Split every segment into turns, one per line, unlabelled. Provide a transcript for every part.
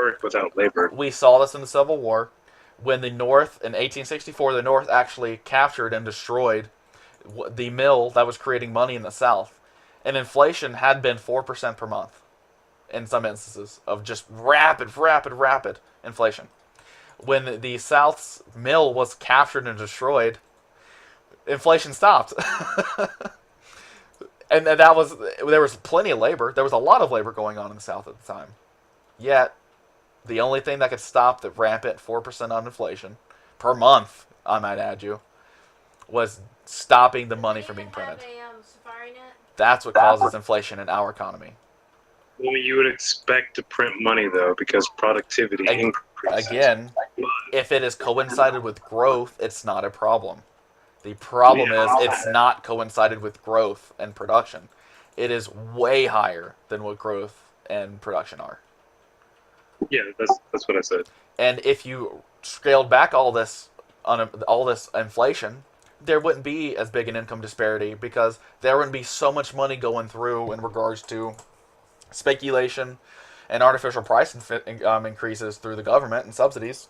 work without labor.
We saw this in the Civil War when the North, in 1864, the North actually captured and destroyed the mill that was creating money in the South. And inflation had been 4% per month in some instances of just rapid inflation. When the South's mill was captured and destroyed, inflation stopped. And there was plenty of labor. There was a lot of labor going on in the South at the time. Yet, the only thing that could stop the rampant 4% on inflation per month, I might add you, was stopping the money from being printed. That's what causes inflation in our economy.
Well, you would expect to print money, though, because productivity increases.
Again, if it is coincided with growth, it's not a problem. The problem is it's not coincided with growth and production. It is way higher than what growth and production are.
Yeah, that's what I said.
And if you scaled back all this inflation, there wouldn't be as big an income disparity because there wouldn't be so much money going through in regards to speculation and artificial price increases through the government and subsidies.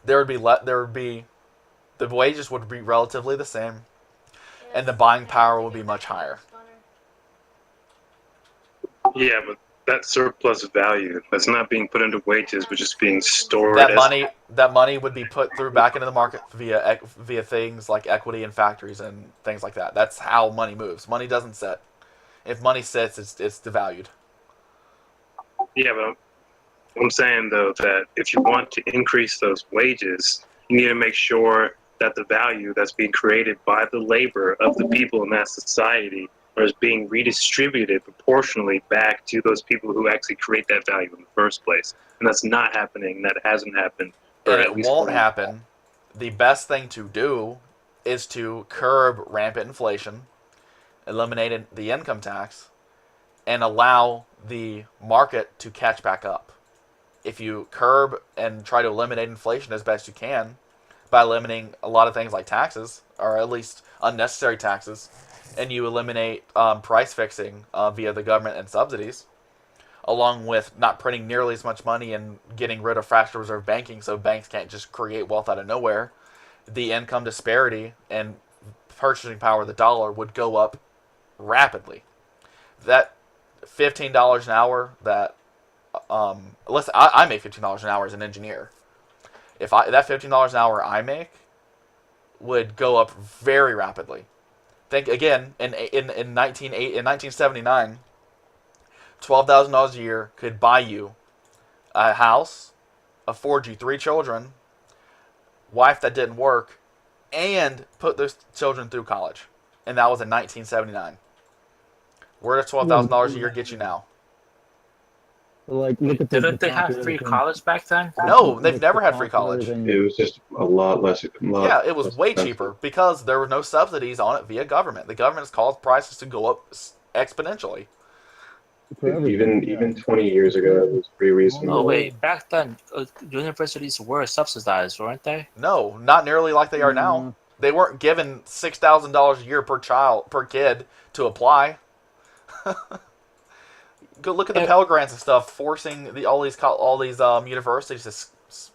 There would be the wages would be relatively the same, and the buying power would be much higher.
Yeah, but that surplus value that's not being put into wages, but just being stored.
That money would be put through back into the market via things like equity in factories and things like that. That's how money moves. Money doesn't sit. If money sits, it's devalued.
Yeah, but I'm saying though that if you want to increase those wages, you need to make sure that the value that's being created by the labor of the people in that society is being redistributed proportionally back to those people who actually create that value in the first place. And that's not happening. That hasn't happened.
And it won't happen. The best thing to do is to curb rampant inflation, eliminate the income tax, and allow the market to catch back up. If you curb and try to eliminate inflation as best you can by eliminating a lot of things like taxes, or at least unnecessary taxes, and you eliminate price fixing via the government and subsidies, along with not printing nearly as much money and getting rid of fractional reserve banking so banks can't just create wealth out of nowhere, the income disparity and purchasing power of the dollar would go up rapidly. That $15 an hour that listen, I make $15 an hour as an engineer. If that $15 an hour I make would go up very rapidly. Think again in 1979, $12,000 a year could buy you a house, afford you 3 children, wife that didn't work, and put those children through college. And that was in 1979. Where does $12,000 a year get you now?
Like, look at
Didn't they have free college back then?
No, they've never had free college.
It was just a lot less.
Yeah, it was way cheaper because there were no subsidies on it via government. The government has caused prices to go up exponentially.
Even 20 years ago, it was pretty reasonable.
Oh wait, back then universities were subsidized, weren't they?
No, not nearly like they are now. They weren't given $6,000 a year per kid to apply. Go look at the Pell Grants and stuff, forcing all these universities to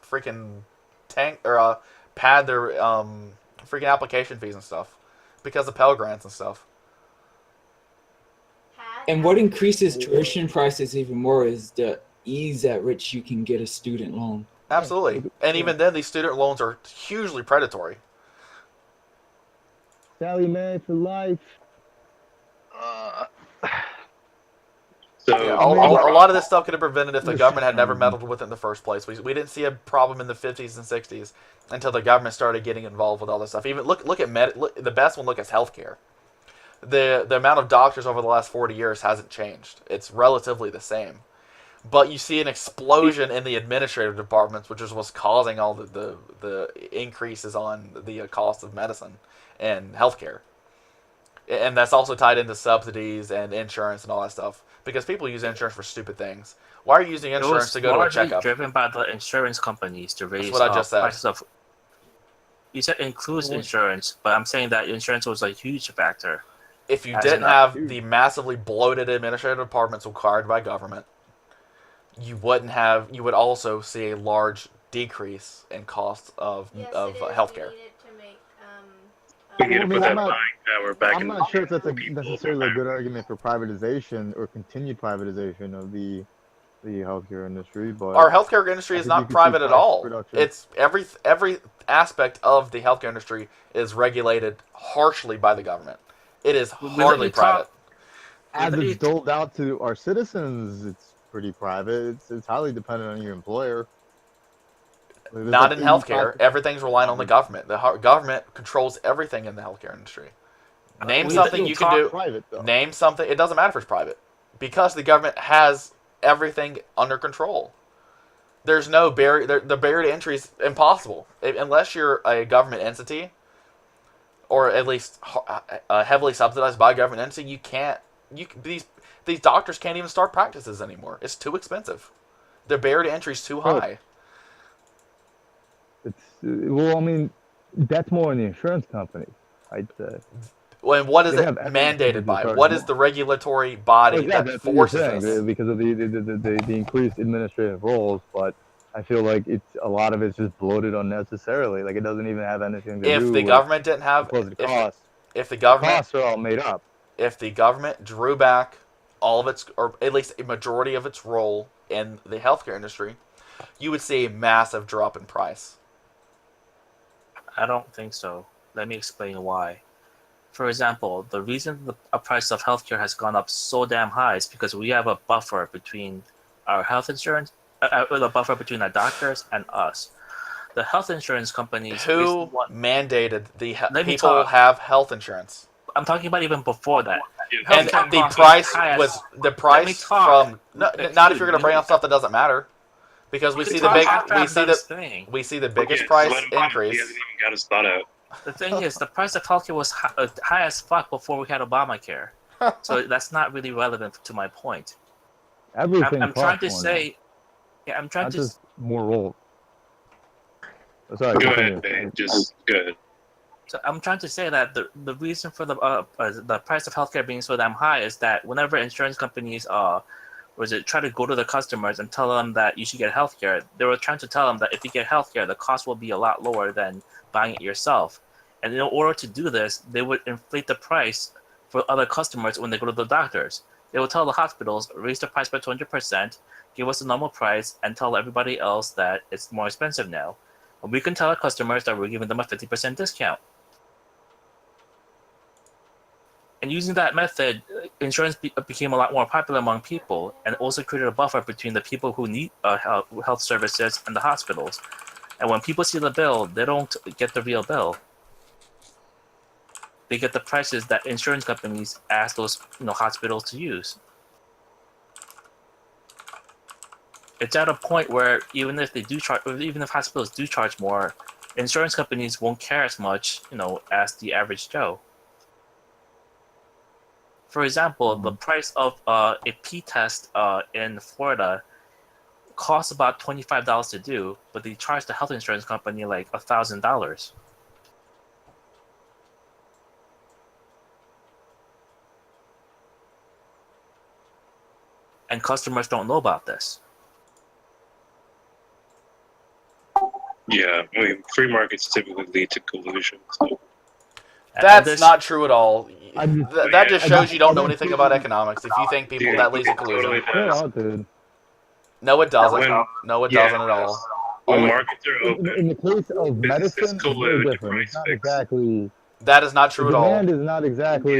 freaking pad their freaking application fees and stuff because of Pell Grants and stuff.
And what increases tuition prices even more is the ease at which you can get a student loan.
Absolutely, and even then, these student loans are hugely predatory.
Sally Mae for life.
So
yeah, a lot of this stuff could have prevented if the government had never meddled with it in the first place. We didn't see a problem in the 50s and 60s until the government started getting involved with all this stuff. Even look at the best one. Look at healthcare. The amount of doctors over the last 40 years hasn't changed. It's relatively the same. But you see an explosion in the administrative departments, which is what's causing all the increases on the cost of medicine and healthcare. And that's also tied into subsidies and insurance and all that stuff. Because people use insurance for stupid things. Why are you using insurance to go to a checkup?
Driven by the insurance companies to raise
That's what I just said.
prices of. You said includes insurance, but I'm saying that insurance was a huge factor.
If you didn't have the massively bloated administrative departments required by government, you would also see a large decrease in cost of
Yes,
of
it is.
healthcare.
We need it to make
We need
Well,
to
I
put
mean,
that buying power back
I'm
in
not sure if that's a
people.
necessarily a good argument for privatization or continued privatization of the healthcare industry, but
Our healthcare industry
I
is
think you
not
could see
private at
price
all.
reduction.
It's every aspect of the healthcare industry is regulated harshly by the government. It is
We let
hardly
you talk.
private.
As
let
it's
you-
doled out to our citizens, it's pretty private. It's highly dependent on your employer. Like, there's
Not
like
in
85%
healthcare. Everything's relying on the government. The government controls everything in the healthcare industry. Name
we let
something
you
you can
talk.
do.
private though.
Name something. It doesn't matter if it's private, because the government has everything under control. There's no barrier. The barrier to entry is impossible unless you're a government entity, or at least heavily subsidized by a government entity. You can't. These doctors can't even start practices anymore. It's too expensive. The barrier to entry is too
Right.
high.
It's well, I mean, that's more in the insurance companies, I'd say.
And what is
They
it
have every
mandated
incentive to
by?
charge
What is
more.
the regulatory
Oh,
body
exactly,
that
that's what you're
forces
saying
this?
because of the increased administrative roles. But I feel like it's a lot of it's just bloated unnecessarily. Like it doesn't even have anything to
If
do
the
with
government didn't have,
supposed costs.
if the
The
government
costs are all made up.
if the government drew back all of its, or at least a majority of its role in the healthcare industry, you would see a massive drop in price.
I don't think so. Let me explain why. For example, the reason the price of healthcare has gone up so damn high is because we have a buffer between our health insurance, a buffer between our doctors and us. The health insurance companies basically
Who
want.
mandated the
Let me
people
talk.
have health insurance?
I'm talking about even before that.
And
Healthcare
the
costs
price
high as-
was the
Let me
price
talk.
from no,
Dude,
not if you're going to
you
bring
let
up stuff that doesn't matter, because
we can talk after I'm done saying.
we see the
Yeah,
biggest
just
price
let him finish. He
increase.
hasn't even got his thought out.
The thing is, the price of healthcare was high as fuck before we had Obamacare. So that's not really relevant to my point.
Everything
I'm trying
costs
to
more
say, yeah, I'm
now,
trying
not
to.
just more roles. Oh, sorry,
Go
continue.
ahead, Dave. Just good.
So I'm trying to say that the reason for the price of healthcare being so damn high is that whenever insurance companies try to go to the customers and tell them that you should get healthcare, they were trying to tell them that if you get healthcare, the cost will be a lot lower than buying it yourself. And in order to do this, they would inflate the price for other customers when they go to the doctors. They will tell the hospitals, raise the price by 200%, give us the normal price, and tell everybody else that it's more expensive now. And we can tell our customers that we're giving them a 50% discount. And using that method, insurance became a lot more popular among people, and also created a buffer between the people who need health services and the hospitals. And when people see the bill, they don't get the real bill. They get the prices that insurance companies ask those hospitals to use. It's at a point where even if hospitals do charge more, insurance companies won't care as much, as the average Joe. For example, the price of a P test in Florida costs about $25 to do, but they charge the health insurance company like $1,000. And customers don't know about this.
Yeah, I mean, free markets typically lead to collusion. So.
That's not true at all. That
Yeah.
just shows you don't know anything about economics. If you think people
Dude,
that leads to
it
collusion,
totally
Chill
does.
out, dude.
no, it doesn't.
When-
No, it
yeah,
doesn't at all.
When
Only
markets are open,
In the case of
businesses
medicine, it's very
collude to
different. It's
price
not
fix.
exactly.
that is not
The
true at all.
demand is not exactly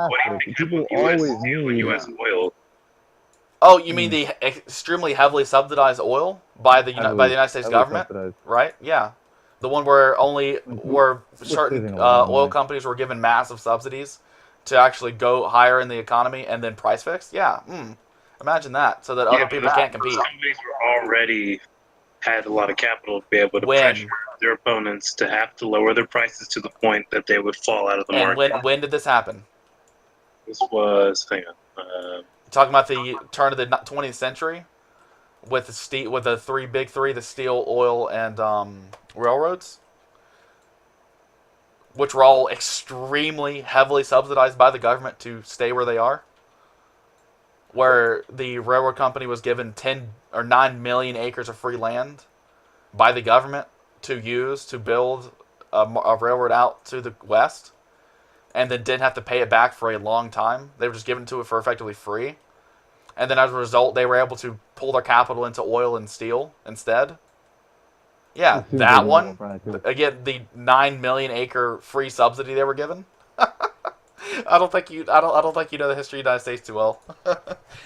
What do you
elastic.
think
People
happened with U.S.
always
steel and
need.
U.S. oil?
Oh, you mean the extremely heavily subsidized oil by the United States
heavily
government,
subsidized.
right? Yeah, the one where
We're
certain
saving a lot of
oil
money.
companies were given massive subsidies to actually go higher in the economy and then price fix. Yeah, imagine that, so that other people can't compete.
Those companies were already had a lot of capital to be able to
When?
pressure their opponents to have to lower their prices to the point that they would fall out of the
And
market.
when did this happen?
This was, hang on.
Talking about the turn of the 20th century, with the three big three, the steel, oil, and railroads, which were all extremely heavily subsidized by the government to stay where they are. where the railroad company was given 10 or 9 million acres of free land by the government to use to build a railroad out to the west, and then didn't have to pay it back for a long time. They were just given to it for effectively free. And then as a result, they were able to pull their capital into oil and steel instead. Yeah,
It seems
that
like
one.
more practical.
Again, the 9 million acre free subsidy they were given. I don't think you know the history of the United States too well.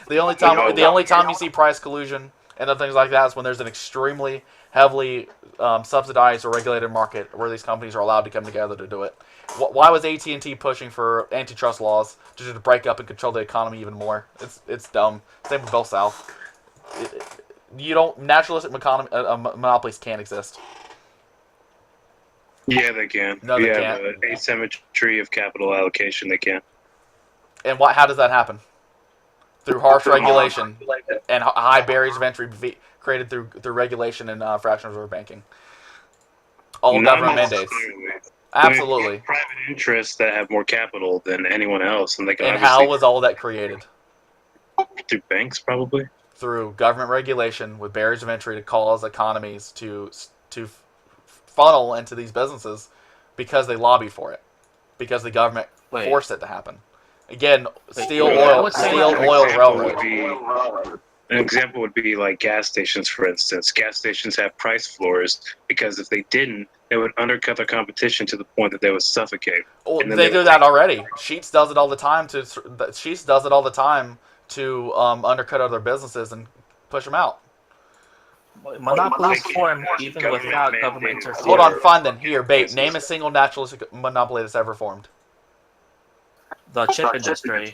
the only time you see price collusion and other things like that is when there's an extremely heavily subsidized or regulated market where these companies are allowed to come together to do it. Why was AT&T pushing for antitrust laws to break up and control the economy even more? It's dumb. Same with Bell South. Naturalistic monopolies can't exist.
Yeah, they can.
No, they
You
can't.
have an asymmetry of capital allocation. They can.
And how does that happen? Through harsh regulation and high barriers of entry created through regulation and fractional reserve banking. All
Not
government mandates.
necessarily.
Absolutely.
Private interests that have more capital than anyone else, and they can
And
obviously
how was all that created?
through banks probably.
Through government regulation with barriers of entry to cause economies to funnel into these businesses because they lobby for it, because the government forced it to happen. Again, steel, oil, railroad.
An example would be like gas stations, for instance. Gas stations have price floors because if they didn't, they would undercut their competition to the point that they would suffocate.
Well, they do that already. Sheets does it all the time to undercut other businesses and push them out.
Monopolies form even without government interference.
Hold on, fine then. Here, bait. Name a single naturalistic monopoly that's ever formed.
The chip industry.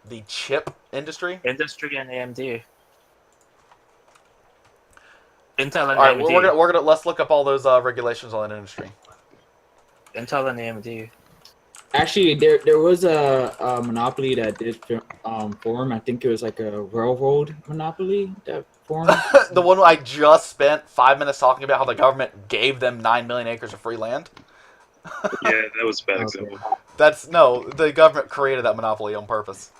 The chip industry?
Industry and AMD. Intel and
All right,
AMD.
well, we're gonna let's look up all those regulations on that industry.
Intel and AMD.
Actually, there was a monopoly that did form. I think it was like a railroad monopoly that formed.
The one I just spent 5 minutes talking about how the government gave them 9 million acres of free land.
Yeah, that was a bad example.
The government created that monopoly on purpose.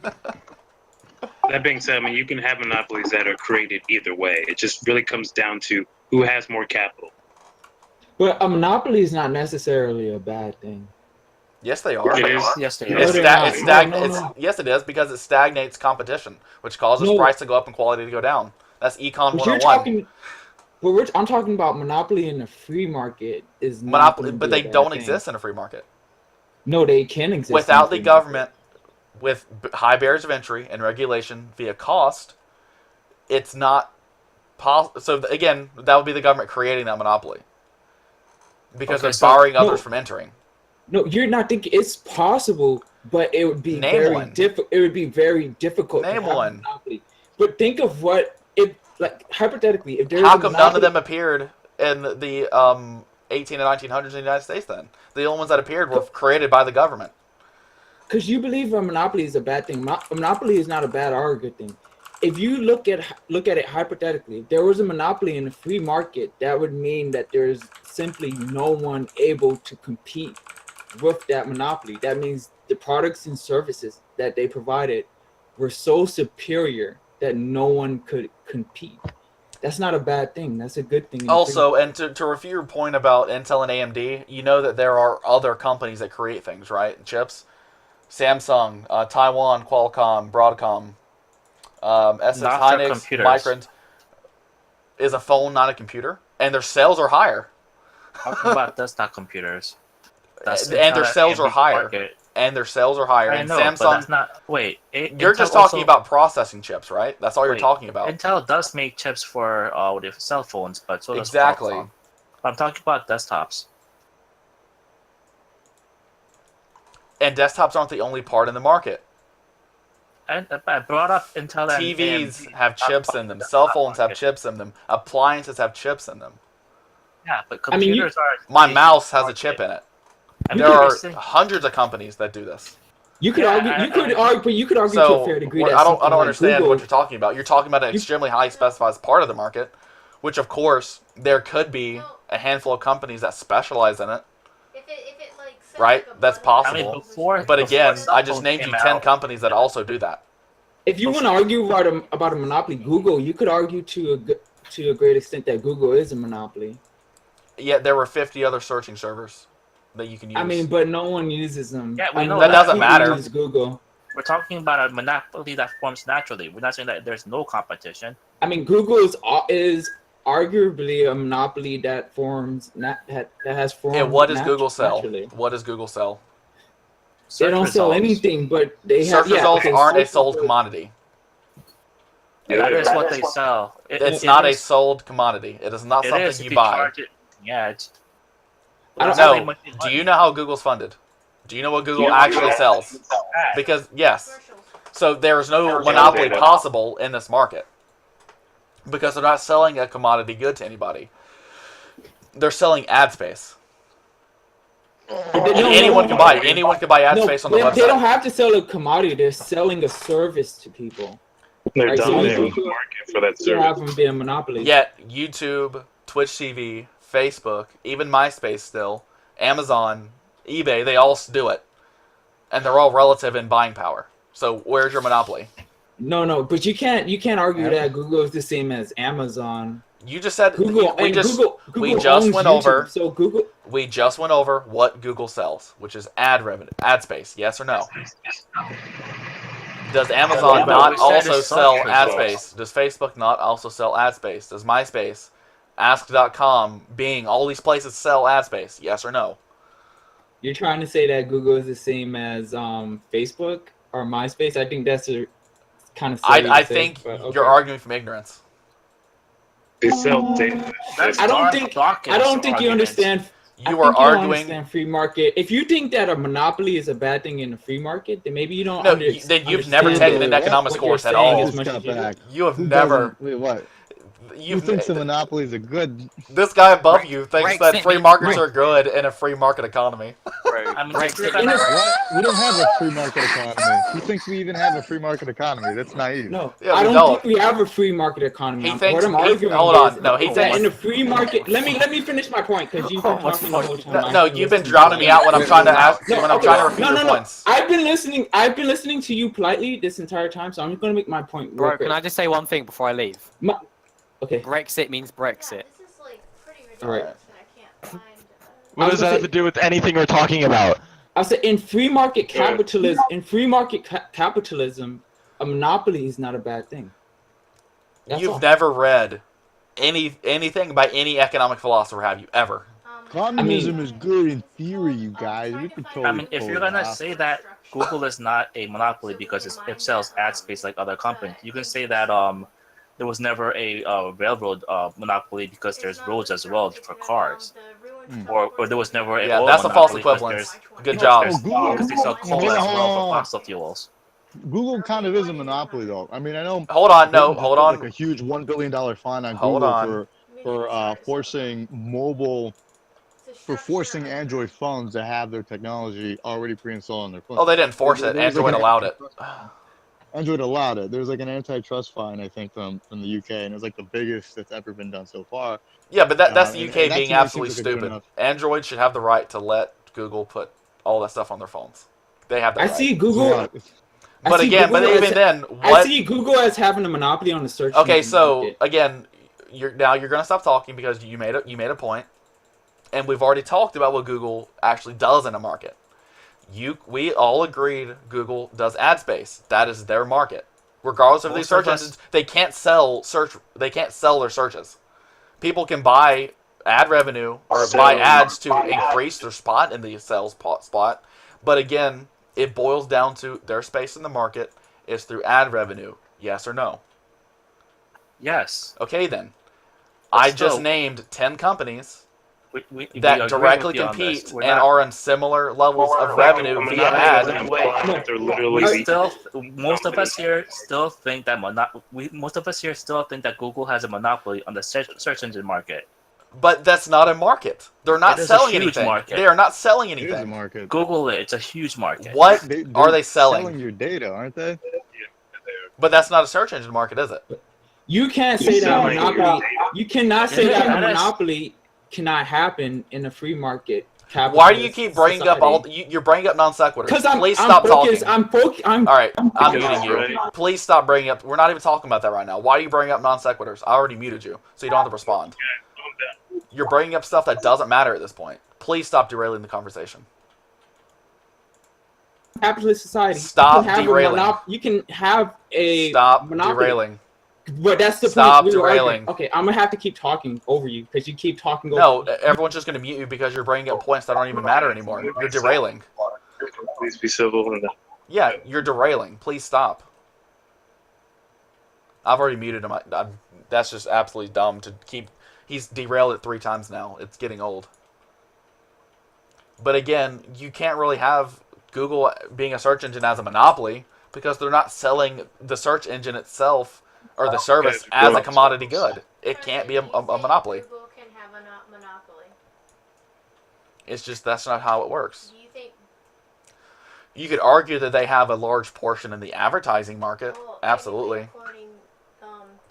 That being said, I mean, you can have monopolies that are created either way. It just really comes down to who has more capital.
But a monopoly is not necessarily a bad thing.
Yes, they are.
It is.
Yes, they
No,
are.
they're not.
Yes, it is, because it stagnates competition, which causes price to go up and quality to go down. That's econ
But
101.
I'm talking about monopoly in the free market is not
Monopoly,
gonna
but
be a
they
bad
don't
thing.
exist in a free market.
No, they can exist
Without
in
the
free
government, with high barriers of entry and regulation via cost, it's not possible. So again, that would be the government creating that monopoly because they're barring others from entering.
No, you're not thinking it's possible, but it would be very difficult. It would be very difficult to have a monopoly. But think of what if, like hypothetically, if there's
how come none of them appeared in the 18 and 1900s in the United States? Then the only ones that appeared were created by the government.
Because you believe a monopoly is a bad thing. A monopoly is not a bad or a good thing. If you look at it hypothetically, if there was a monopoly in the free market, that would mean that there's simply no one able to compete with that monopoly. That means the products and services that they provided were so superior that no one could compete. That's not a bad thing. That's a good thing.
Also, and to refute your point about Intel and AMD, you know that there are other companies that create things, right? Chips. Samsung, Taiwan, Qualcomm, Broadcom, SX Hynix, Micron. Is a phone not a computer? And their sales are higher.
Talking about desktop computers.
And their sales are higher.
Market.
And their sales are higher.
I
and
know,
Samsung.
But that's not. Wait,
you're just talking about processing chips, right? That's all you're talking about.
Intel does make chips for cell phones, but so does
exactly.
Qualcomm. I'm talking about desktops.
And desktops aren't the only part in the market.
And I brought up Intel and
TVs
AMD.
have chips in them. Cell phones have chips in them. Appliances have chips in them.
Yeah, but computers are.
My mouse has a chip in it. There are hundreds of companies that do this.
You could argue to a fair degree.
I don't understand what you're talking about. You're talking about an extremely high specified part of the market, which of course there could be a handful of companies that specialize in it. Right? That's possible.
I mean,
but again, I just named you 10 companies that also do that.
if you want to argue about a monopoly, Google, you could argue to a great extent that Google is a monopoly.
Yeah, there were 50 other searching servers that you can use.
I mean, but no one uses them.
Yeah, we know
that doesn't
people
matter.
Use Google.
We're talking about a monopoly that forms naturally. We're not saying that there's no competition.
I mean, Google is arguably a monopoly that forms that has formed.
Yeah, what does Google sell?
Naturally.
What does Google sell?
They don't sell anything, but they have.
Search results
okay,
aren't a
search
sold
results-
commodity.
That is what they sell.
It's not a sold commodity. It is not
It
something
is if
you buy.
charge it. Yeah.
I don't
No. Do you know how Google's funded? Do you know what Google actually sells? Because yes. So there's no monopoly possible in this market. Because they're not selling a commodity good to anybody. They're selling ad space. Anyone can buy. Anyone can buy ad space on the website.
They don't have to sell a commodity. They're selling a service to people.
They're
Right, so
dominating
you-
the market for that
You have
service.
them be a monopoly.
Yet YouTube, Twitch TV, Facebook, even MySpace still, Amazon, eBay, they all do it. And they're all relative in buying power. So where's your monopoly?
No, but you can't argue that Google is the same as Amazon.
You just said
Google
we just
owns
went
YouTube,
over
so Google.
we just went over what Google sells, which is ad revenue, ad space. Yes or no? Does Amazon
Yeah, but
not
we said
also
it's
sell
search
ad
results.
space? Does Facebook not also sell ad space? Does MySpace, Ask.com, Bing, all these places sell ad space? Yes or no?
You're trying to say that Google is the same as Facebook or MySpace? I think that's a kind of. silly
I
to say,
think
but okay.
you're arguing from ignorance.
They sell data.
That's
I don't
Darth
think.
Dawkins'
I don't think you
argument.
understand. I
You
think
are
don't
arguing.
understand free market. If you think that a monopoly is a bad thing in a free market, then maybe you don't.
No, then you've never
understand
taken an
what
economics
you're
course at
saying
all.
as much as you do.
You have
Who
never.
doesn't- Wait, what? Who
You've
thinks the monopolies are good?
This guy above you thinks
Brexit
that free
means-
markets are good in a free market economy.
I mean, if you're
Brexit.
gonna-
What? We don't have a free market economy. Who thinks we even have a free market economy? That's naive.
No,
Yeah,
I
we
don't
don't.
think we have a free market economy.
He
What
thinks.
I'm arguing
Hold
is
on. No, he
that in
thinks.
the free market. Let me finish my point because you've been talking the whole time.
No, you've been drowning me out when I'm trying to ask. When I'm trying to refute your points.
I've been listening to you politely this entire time, so I'm going to make my point. real
Bro,
quick.
can I just say one thing before I leave?
Okay.
Brexit means Brexit.
This is like pretty ridiculous.
All right.
And I can't find.
What does that have to do with anything we're talking about?
I said in free market capitalism, capitalism, a monopoly is not a bad thing. That's
You've
all.
never read anything by any economic philosopher, have you ever?
Communism is good in theory, you guys. We can totally
I mean, if
pull
you're
it
gonna
off.
say that Google is not a monopoly because it sells ad space like other companies, you can say that there was never a railroad monopoly because there's roads as well for cars, or there was never a
Yeah,
oil
that's a false
monopoly because
equivalence. Good job.
because they sell coal as well for fossil fuels.
Google kind of is a monopoly, though. I mean, I know.
Hold on, no,
Britain
hold
put,
on.
Like a huge $1 billion fine on
Hold
Google
on.
for forcing Android phones to have their technology already pre-installed on their phones.
Oh, they didn't force it.
There was like
Android
an
allowed it.
Android allowed it. There's like an antitrust fine, I think, from the UK, and it was like the biggest that's ever been done so far.
Yeah, but that's the
and
UK
that to
being
me
absolutely
seems like a good
stupid.
enough-
Android should have the right to let Google put all that stuff on their phones. They have that
I
right.
see Google.
Yeah.
I
But
see
again,
Google
even
as-
then,
I
what?
see Google as having a monopoly on the search.
Okay,
engine
so
market.
again, you're gonna stop talking because you made a point, and we've already talked about what Google actually does in a market. We all agreed Google does ad space. That is their market. Regardless of these
Most of
search
us-
engines, they can't sell their searches. People can buy ad revenue or buy ads to increase their spot in the sales spot. But again, it boils down to their space in the market is through ad revenue. Yes or no?
Yes,
Okay then.
But
I just
still-
named 10 companies
we
that
agree
directly
with you on this.
compete
We're
and
not-
are on similar levels of revenue
I'm
via
not
ad.
gonna imply that they're literally
We still, most of us here still think that Google has a monopoly on the search engine market.
But that's not a market. They're not
It is a
selling
huge
anything.
market.
They are not selling
It is a
anything.
market.
Google it; it's a huge market.
What
They're
are they selling?
your data, aren't they?
But that's not a search engine market, is it?
You can't say that
selling
monopoly. You cannot say
Yeah,
that a
that is-
monopoly cannot happen in a free market.
Why do you
capitalist
keep bringing up you're bringing up non sequiturs?
Because
Please stop
focused.
talking.
All
right, I'm
Because
muting
it's
you.
right.
Please stop bringing up. We're not even talking about that right now. Why are you bringing up non sequiturs? I already muted you, so you don't have to respond. You're bringing up stuff that doesn't matter at this point. Please stop derailing the conversation.
Capitalist society.
Stop derailing.
You can have a
Stop
monopoly.
derailing.
But that's the
Stop
point.
derailing.
Okay, I'm gonna have to keep talking over you because you keep talking over.
No,
me.
everyone's just gonna mute you because you're bringing up points that don't even matter anymore. You're derailing.
Please be civil. And
Yeah, you're derailing. Please stop. I've already muted him. That's just absolutely dumb to keep. He's derailed it 3 times now. It's getting old. But again, you can't really have Google being a search engine as a monopoly because they're not selling the search engine itself or the service as a commodity good. It can't be a monopoly.
Google can have a monopoly.
It's just that's not how it works.
Do you think?
You could argue that they have a large portion in the advertising market.
Well,
Absolutely.
According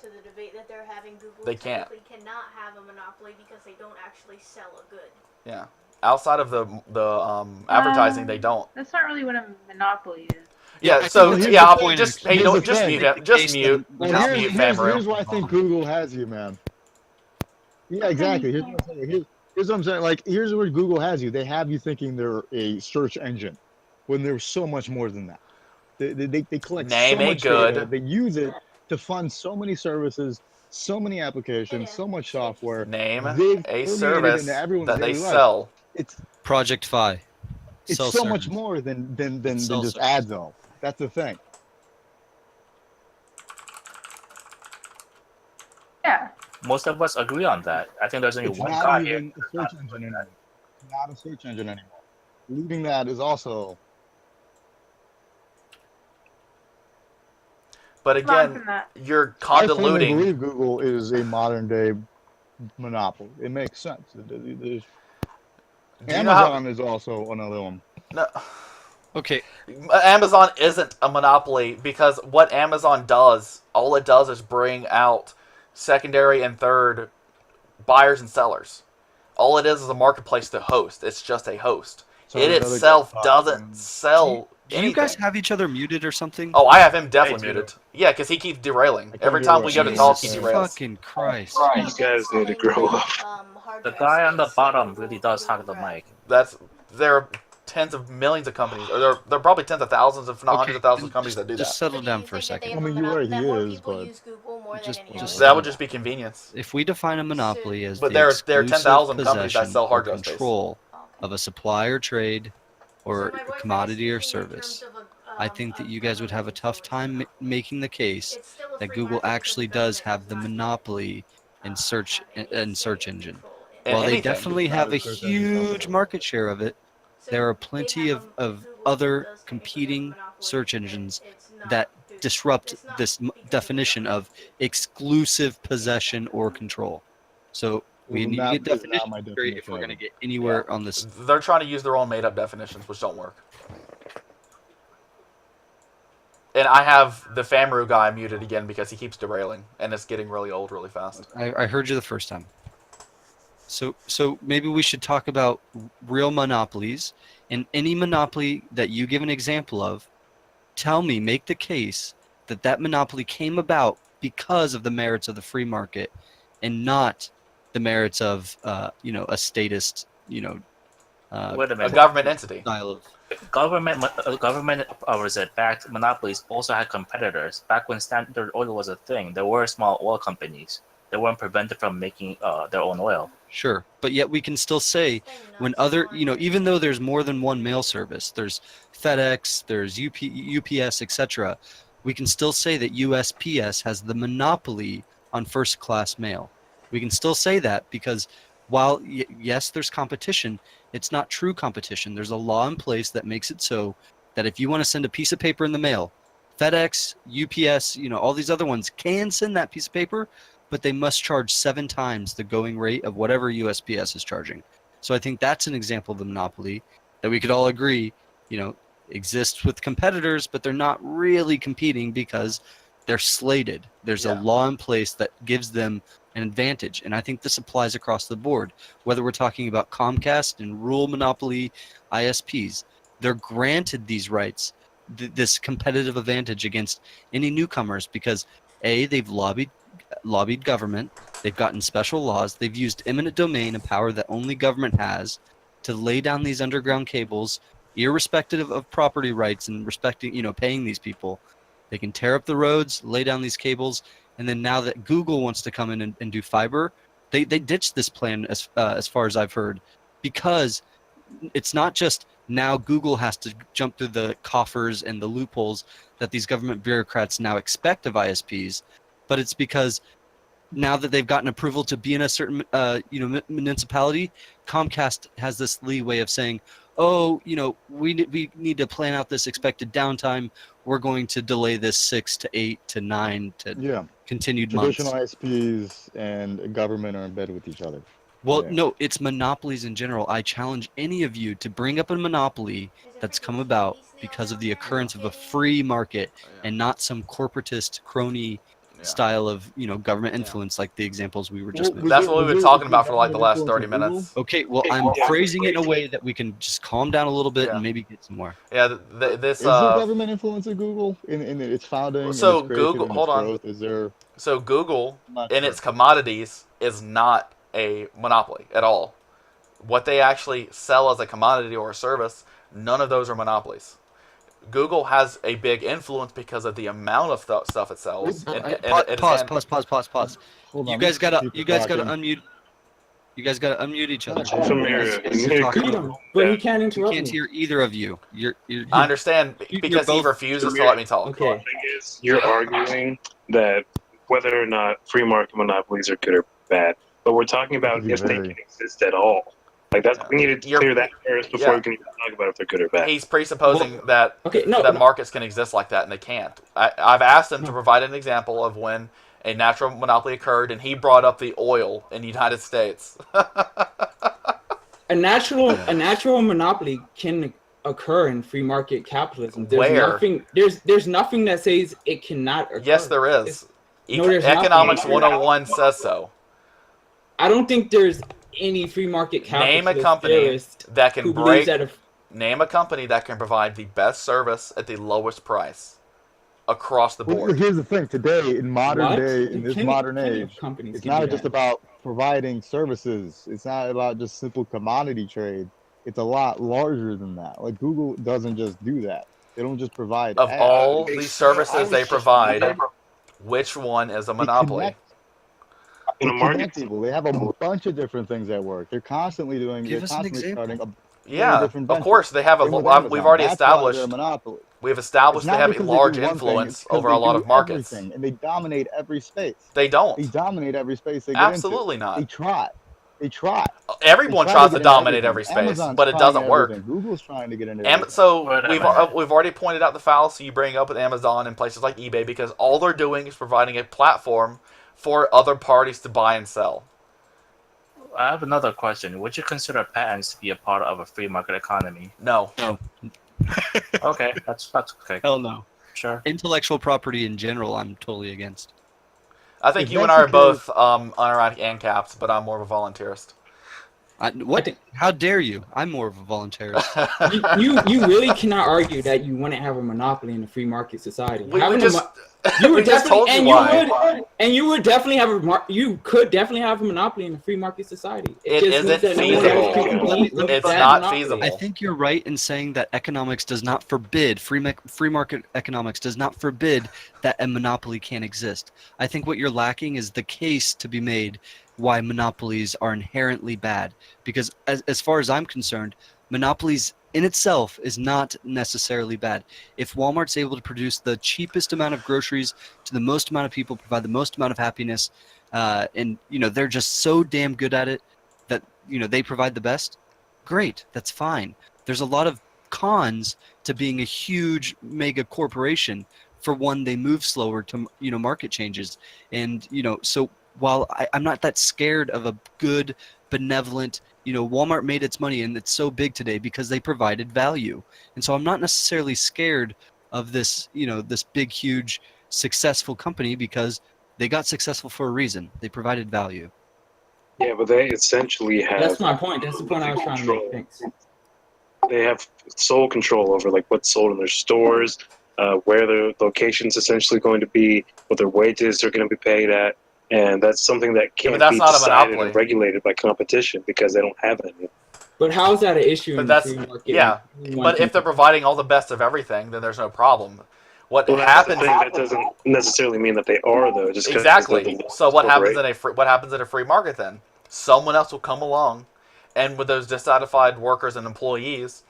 to the debate that they're having, Google
They can't.
technically cannot have a monopoly because they don't actually sell a good.
Yeah. Outside of the advertising, they don't.
That's not really what a monopoly is.
Yeah. So
here's
yeah,
the point.
just hey,
Here's the
just
thing.
mute him. Just mute.
Well,
Just
here's,
mute
here's,
Famaru.
here's why I think Google has you, man. Yeah, exactly. Here's what I'm saying. Here's what I'm saying. Like, here's where Google has you. They have you thinking they're a search engine when there's so much more than that. They collect
Name
so
a
much
good.
data. They use it to fund so many services, so many applications, so much software.
Name
They've
a
permeated
service
into everyone's
that they
daily life.
sell.
It's
Project Fi.
it's so much more than just
Self-service.
ads, though. That's the thing.
Yeah.
Most of us agree on that. I think there's only
It's
one
not
guy here.
even a search engine anymore. It's not a search engine anymore. Leaving that is also.
But
Come on
again,
from that.
you're
I firmly
convoluting.
believe Google is a modern day monopoly. It makes sense. There's-
Do you know how-
Amazon is also another one.
No.
Okay,
Amazon isn't a monopoly because what Amazon does, all it does is bring out secondary and third buyers and sellers. All it is a marketplace to host. It's just a host.
So
It
another
itself
good
doesn't
option.
sell
do you guys
anything.
have each other muted or something?
Oh, I have him definitely
I do.
muted. Yeah, because he keeps derailing.
can't
Every
do
time
it
we
right
go to
now.
talk, he
Jesus
derails.
Fucking Christ.
you guys need to grow up.
The guy on the bottom really does hog the mic.
There are tens of millions of companies, or there are probably tens of thousands, if not
Okay,
hundreds of thousands of companies that do
Just
that.
settle down for a second.
I mean, you're right, he is, but
Just
That would just be convenience.
If we define a monopoly as
But
the
there are
exclusive
10,000 companies that
possession
sell hard
or
drive space.
control of a supply or trade or commodity or service, I think that you guys would have a tough time making the case that Google actually does have the monopoly in search engine.
And
While they
anything.
definitely have a huge market share of it, there are plenty of other competing search engines that disrupt this definition of exclusive possession or control. So we
Well,
need to
that
get
is not
definitions
my
straight if we're
definition.
going to get anywhere on this.
They're trying to use their own made-up definitions, which don't work. And I have the Famaru guy muted again because he keeps derailing, and it's getting really old really fast.
I heard you the first time. So maybe we should talk about real monopolies, and any monopoly that you give an example of, tell me, make the case that that monopoly came about because of the merits of the free market and not the merits of a statist
Wait a
A
minute.
government entity.
style of.
Government backed monopolies also had competitors. Back when Standard Oil was a thing, there were small oil companies. They weren't prevented from making their own oil.
Sure, but yet we can still say when other, even though there's more than one mail service, there's FedEx, there's UPS, etc., we can still say that USPS has the monopoly on first class mail. We can still say that because while, yes, there's competition, it's not true competition. There's a law in place that makes it so that if you want to send a piece of paper in the mail, FedEx, UPS, all these other ones can send that piece of paper, but they must charge 7 times the going rate of whatever USPS is charging. So I think that's an example of the monopoly that we could all agree, exists with competitors, but they're not really competing because they're slated. There's a law in place that gives them an advantage. And I think this applies across the board, whether we're talking about Comcast and rural monopoly ISPs. They're granted these rights, this competitive advantage against any newcomers because A, they've lobbied government, they've gotten special laws, they've used eminent domain, a power that only government has, to lay down these underground cables, irrespective of property rights and respecting, paying these people. They can tear up the roads, lay down these cables, and then now that Google wants to come in and do fiber, they ditched this plan as far as I've heard, because it's not just now Google has to jump through the coffers and the loopholes that these government bureaucrats now expect of ISPs, but it's because now that they've gotten approval to be in a certain municipality, Comcast has this leeway of saying, oh, we need to plan out this expected downtime. We're going to delay this 6 to 8 to 9 to continued
Traditional
months.
ISPs and government are in bed with each other.
Well,
Yeah.
no, it's monopolies in general. I challenge any of you to bring up a monopoly that's come about because of the occurrence of a free market and not some corporatist crony style of government influence like the examples we were just making.
That's what we've been talking about for like the last 30 minutes.
Okay, well, I'm phrasing it in a way that we can just calm down a little bit and maybe get some more.
Yeah, this
Is there government influence in Google in its founding?
So
and its creation,
Google,
and
hold
its
on.
growth? Is there?
So Google,
Not
in
sure.
its commodities, is not a monopoly at all. What they actually sell as a commodity or a service, none of those are monopolies. Google has a big influence because of the amount of stuff it sells.
Pause.
Hold
You
on,
guys
let
gotta
people talking.
unmute. You guys gotta unmute each other.
Samir,
You're talking.
Freedom, but he can't
We
interrupt
can't
me.
hear either of you.
I understand
You're
because he
both-
refuses to let me talk.
Okay.
is you're arguing that whether or not free market monopolies are good or bad, but we're talking about if they can exist at all. Like that's we need to clear that first before we can even talk about if they're good or bad.
He's presupposing that
No.
markets can exist like that, and they can't. I've asked him to provide an example of when a natural monopoly occurred, and he brought up the oil in the United States.
A natural monopoly can occur in free market capitalism. There's
Where?
nothing that says it cannot occur.
Yes, there is.
There's
Economics
nothing.
101 says so.
I don't think there's any free market capitalist
Name a company
theorist
that can
who believes that
Name a company that can provide the best service at the lowest price across the
Well,
board.
here's the thing. Today, in modern
What?
day, in this
Plenty-
modern
plenty of
age,
companies
it's
can
not
do
just
that.
about providing services. It's not about just simple commodity trade. It's a lot larger than that. Like Google doesn't just do that. They don't just provide
Of
ads.
all the services they provide, which one is a monopoly?
They connect people. They have a bunch of different things at work. They're constantly doing.
Give
They're
us an
constantly
example.
starting
Yeah,
different
of
ventures.
course they have
Same with
we've
Amazon.
already
That's why they're a
established.
monopoly.
We've established
It's
they
not
have a
because
large
do one thing, it's
influence
'cause
over
they
a lot
do
of markets.
everything, and they dominate every space.
They don't.
They dominate every space they get
Absolutely
into.
not.
They try. They try.
Everyone
They
tries to
get into
dominate
everything.
every space,
Amazon's
but it
trying
doesn't work.
everything. Google's trying to get into everything.
So
Whatever.
we've already pointed out the fallacy you bring up with Amazon and places like eBay because all they're doing is providing a platform for other parties to buy and sell.
I have another question. Would you consider patents to be a part of a free market economy?
No.
Okay, that's okay.
Hell no.
Sure.
Intellectual property in general, I'm totally against.
I think
If
you and
that's
I are
the
both unironic ANCAPs, but I'm more of a voluntarist.
What? How dare you? I'm more of a voluntarist.
you really cannot argue that you wouldn't have a monopoly in a free market society.
We
Having a
just
you would
we just told you why.
you would definitely have you could definitely have a monopoly in a free market society.
It
just means
isn't
that no one else can
feasible.
compete with
It's
that
not
monopoly.
feasible.
I think you're right in saying that economics does not forbid free market economics does not forbid that a monopoly can exist. I think what you're lacking is the case to be made why monopolies are inherently bad. Because as far as I'm concerned, monopolies in itself is not necessarily bad. If Walmart's able to produce the cheapest amount of groceries to the most amount of people, provide the most amount of happiness, and they're just so damn good at it that they provide the best, great, that's fine. There's a lot of cons to being a huge mega corporation. For one, they move slower to market changes, and so while I'm not that scared of a good, benevolent, Walmart made its money and it's so big today because they provided value. And so I'm not necessarily scared of this, this big, huge, successful company because They got successful for a reason. They provided value.
Yeah, but they essentially have
That's my point. That's the point I was trying to make. Thanks.
they have sole control over like what's sold in their stores, where their location's essentially going to be, what their wages are going to be paid at, and that's something that can't
that's
be
not a
decided
monopoly.
and regulated by competition because they don't have any.
But how is that an issue
But
in the
that's
free market?
yeah.
Anyone
But
can
if they're providing all the best of everything, then there's no problem. What
Well, that's
happens?
the thing. That doesn't necessarily mean that they are, though. Just 'cause
Exactly.
they're the
So what happens
corporation.
what happens in a free market then? Someone else will come along, and with those dissatisfied workers and employees,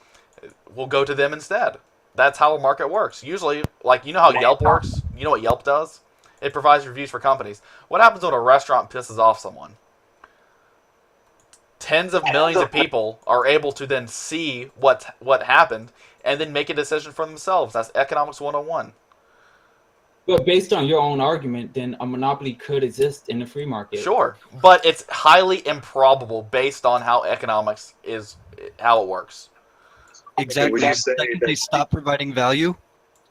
will go to them instead. That's how a market works. Usually, like you know how Yelp works. You know what Yelp does? It provides reviews for companies. What happens when a restaurant pisses off someone? Tens of millions of people are able to then see what happened and then make a decision for themselves. That's economics 101.
But based on your own argument, then a monopoly could exist in the free market.
Sure, but it's highly improbable based on how economics is how it works.
Exactly.
would you
The
say
second
that-
they stop providing value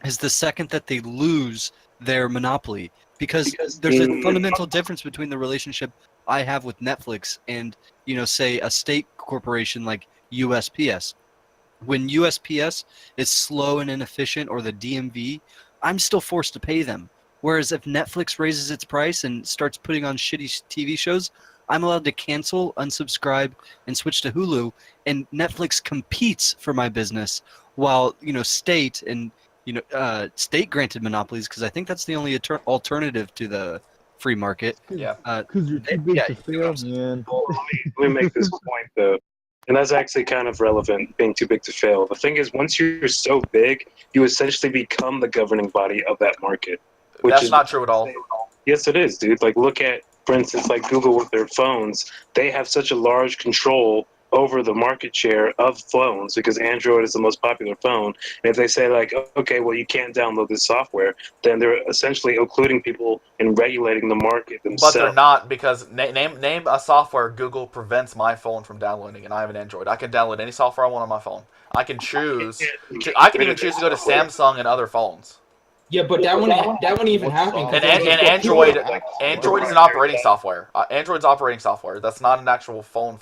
is the second that they lose their monopoly. Because there's a fundamental difference between the relationship I have with Netflix and, say a state corporation like USPS. When USPS is slow and inefficient, or the DMV, I'm still forced to pay them. Whereas if Netflix raises its price and starts putting on shitty TV shows, I'm allowed to cancel, unsubscribe, and switch to Hulu, and Netflix competes for my business, while state and state granted monopolies, because I think that's the only alternative to the free market.
Yeah.
Because you're too big to fail, man.
Well, let me make this point though, and that's actually kind of relevant. Being too big to fail. The thing is, once you're so big, you essentially become the governing body of that market. Which
That's
is
not true at all.
Yes, it is, dude. Like, look at, for instance, like Google with their phones. They have such a large control over the market share of phones because Android is the most popular phone. And if they say, like, okay, well, you can't download this software, then they're essentially including people in regulating the market themselves.
But they're not, because name a software Google prevents my phone from downloading, and I have an Android. I can download any software I want on my phone. I can choose. I can even choose to go to Samsung and other phones.
Yeah, but that wouldn't even happen.
And Android is an operating software. Android's operating software. That's not an actual phone.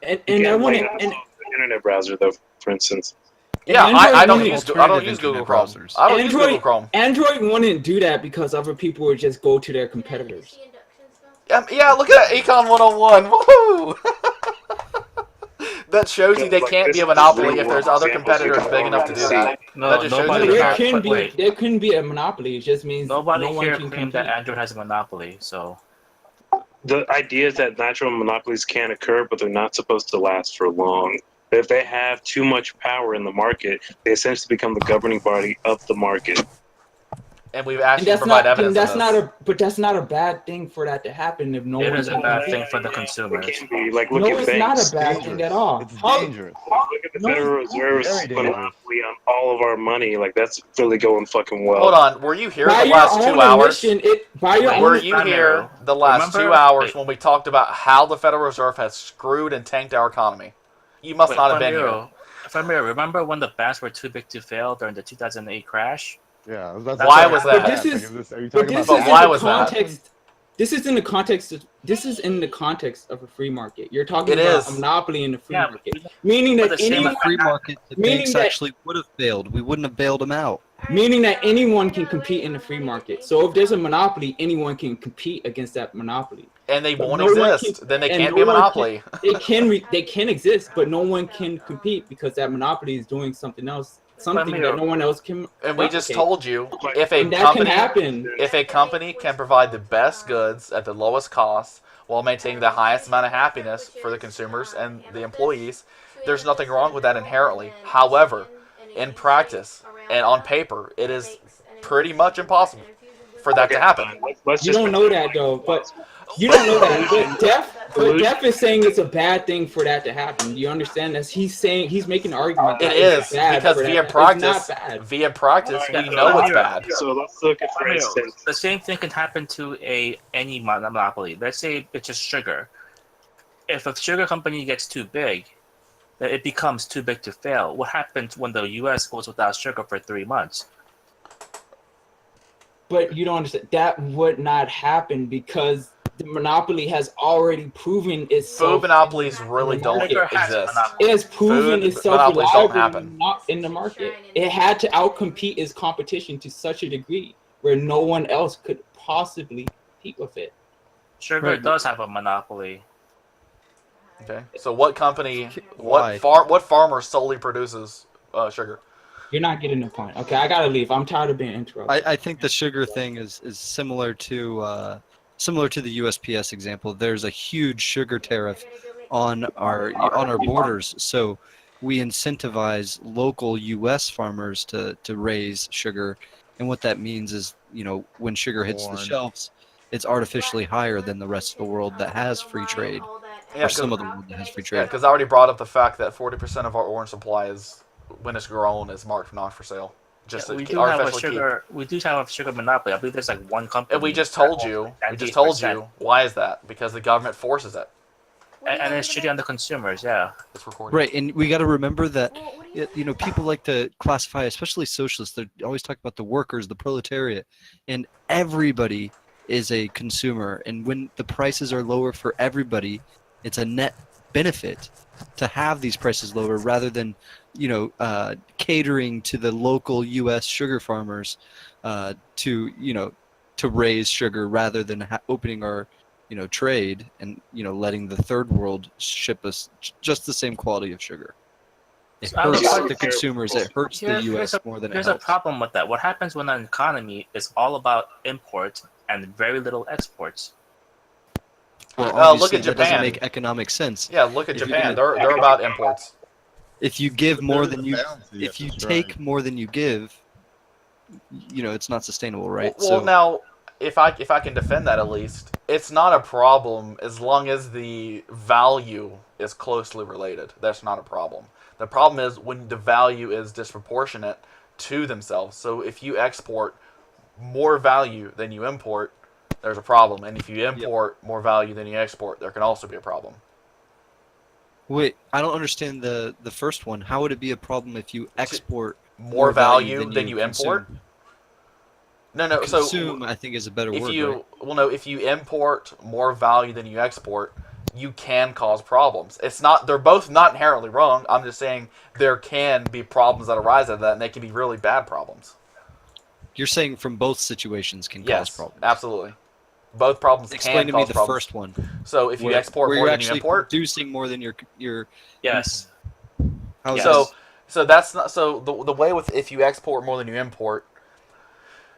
And
You
I
can't
want
blame an internet browser, though, for instance.
Yeah,
Android
I don't
wouldn't-
use
Alternative
Google
internet
Chrome.
browsers.
I don't use Google Chrome.
Android wouldn't do that because other people would just go to their competitors.
Yeah, look at that Econ 101. Woohoo! That shows you they
Like,
can't
this
be a
is
monopoly
real
if there's
world
other
examples you
competitors
can
big enough to do
see.
that.
No,
That just shows
nobody
you they
There
can't.
can be a monopoly. It just means
Nobody
no one
here
can
claimed
compete.
that Android has a monopoly, so
The idea is that natural monopolies can occur, but they're not supposed to last for long. If they have too much power in the market, they essentially become the governing body of the market.
And we've
And
actually
that's
provide
not
evidence
that's
of
not
this.
that's not a bad thing for that to happen if no
it
one
is a
can
bad
compete.
thing for the
It
consumers.
can be. Like, look
No,
at
it's not
banks.
a bad thing at all.
It's
How-
dangerous.
Look at the
No,
Federal Reserve's
very dangerous.
monopoly on all of our money. Like, that's really going fucking well.
Hold on, were you here
by
the
your
last
own
2 hours?
admission, by your
Were
own
you here the last
Remember-
2 hours
wait.
when we talked about how the Federal Reserve has screwed and tanked our economy? You must not have been here.
If I'm here, remember when the banks were too big to fail during the 2008 crash?
Yeah.
Why was that?
But this is-
Are you
But
talking
this
about
is
why
in the
was that?
context. This is in the context. This is in the context of a free market. You're talking
It
about
is.
a monopoly in the free
Yeah,
market, meaning
but
that
the same
In the
any,
free market, the
Meaning
banks
that-
actually would have failed. We wouldn't have bailed them out.
meaning that anyone can compete in the free market. So if there's a monopoly, anyone can compete against that monopoly.
And they
But
won't
no one
exist.
can-
Then they
and
can't
no
be a
one
monopoly.
They can exist, but no one can compete because that monopoly is doing something else, something that no one else can.
And we just
replicate.
told you, if a
And that can
company
happen.
if a company can provide the best goods at the lowest cost while maintaining the highest amount of happiness for the consumers and the employees, there's nothing wrong with that inherently. However, in practice and on paper, it is pretty much impossible for that to happen.
Let's
You
just
don't know that though, but you don't know that. But Def is saying it's a bad thing for that to happen. Do you understand? As he's making an argument.
It
that
is
it's bad
because
for that.
via
It's
practice,
not bad.
we know it's bad.
So let's look at, for instance,
The same thing can happen to any monopoly. Let's say it's just sugar. If a sugar company gets too big, then it becomes too big to fail. What happens when the U.S. goes without sugar for 3 months?
But you don't understand. That would not happen because the monopoly has already proven itself.
Food monopolies really
the
don't
market.
Sugar has a
exist.
monopoly.
It has proven
Food
itself
monopolies don't
reliable
happen.
in the market. It had to outcompete its competition to such a degree where no one else could possibly compete with it.
Sugar
Right.
does have a monopoly.
Okay. So what company,
Why?
what farmer solely produces sugar?
You're not getting the point. Okay, I gotta leave. I'm tired of being interrupted.
I think the sugar thing is similar to the USPS example. There's a huge sugar tariff on our borders, so we incentivize local U.S. farmers to raise sugar, and what that means is, when sugar hits the
Corn.
shelves, it's artificially higher than the rest of the world that has free trade,
Yeah,
or some of the world that has free
Yeah,
trade.
because I already brought up the fact that 40% of our orange supply is, when it's grown, is marked not for sale. Just
we
to
do have a
artificially keep.
sugar. We do have a sugar monopoly. I believe there's like one company.
And we just
that
told
owns
you.
like
We just told
98%.
you. Why is that? Because the government forces it.
And it's shitty on the consumers. Yeah.
It's recorded.
Right, and we got to remember that people like to classify, especially socialists. They always talk about the workers, the proletariat, and everybody is a consumer. And when the prices are lower for everybody, it's a net benefit to have these prices lower, rather than catering to the local U.S. sugar farmers to raise sugar, rather than opening our trade and letting the third world ship us just the same quality of sugar. It
So I was
hurts
like-
the consumers. It hurts the U.S. more than it
Here's
helps.
a problem with that. What happens when an economy is all about imports and very little exports?
Well,
Look
obviously
at
that doesn't
Japan.
make economic sense.
Yeah, look at
If you're
Japan.
gonna-
They're about imports.
If you give more
There's
than
a
you,
balance you have
if
to
you
strike.
take more than you give, it's not sustainable, right?
Well, now, if I can defend that at least, it's not a problem as long as the value is closely related. That's not a problem. The problem is when the value is disproportionate to themselves. So if you export more value than you import, there's a problem. And if you import more value than you export, there can also be a problem.
Wait, I don't understand the first one. How would it be a problem if you export
More value than you import?
consume?
No.
Consume,
So
I think, is a better
if
word,
you
right?
if you import more value than you export, you can cause problems. They're both not inherently wrong. I'm just saying there can be problems that arise out of that, and they can be really bad problems.
You're saying from both situations can cause
Yes,
problems.
absolutely. Both problems
Explain
can
to me
cause
the
problems.
first one.
So if you
where,
export
where
more
you're
than you
actually
import,
producing more than your
Yes.
how is
so
this?
so that's not so the way with if you export more than you import,